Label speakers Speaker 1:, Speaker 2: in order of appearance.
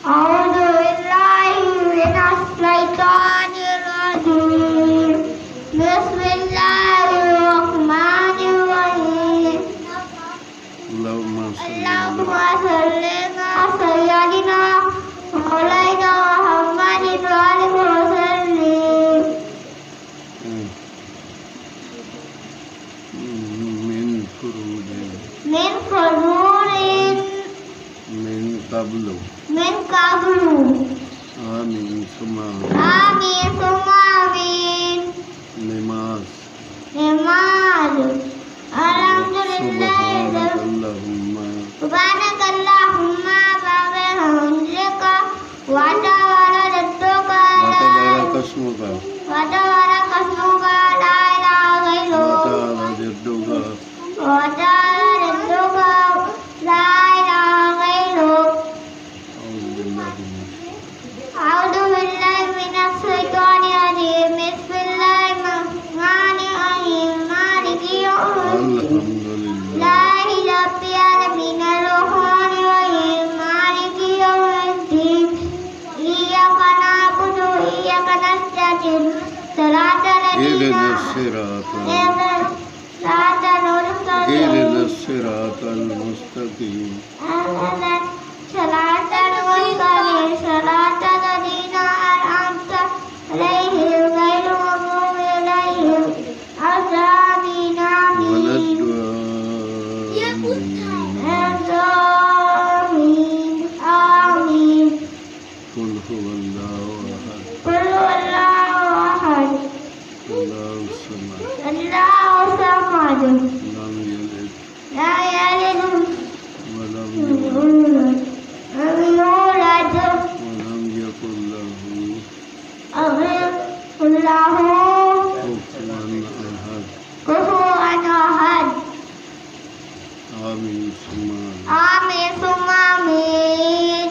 Speaker 1: أعوذ بالله من الشيطان الرجيم بسم الله الرحمن الرحيم اللهم صل على سيدنا مولانا محمد وآله وسلم من فروج من قبل آمين ثم آمين نماز الحمد لله سبحانك اللهم وبحمدك وتبارك اسمك لا إله غيرك وتعالى جدك لا إله غيرك أعوذ بالله من الشيطان الرجيم بسم الله الرحمن الرحيم مالك يوم الدين لا رب العالمين الرحمن الرحيم مالك يوم الدين إياك نعبد وإياك نستعين صراط الذين
Speaker 2: اهدنا الصراط المستقيم
Speaker 1: صراط الذين أنعمت عليهم غير المغضوب عليهم آمين
Speaker 2: ولا
Speaker 1: آمين
Speaker 2: قل هو الله
Speaker 1: أحد
Speaker 2: الله الصمد لم يلد ولم يولد ولم يكن له كفوا أحد آمين ثم
Speaker 1: آمين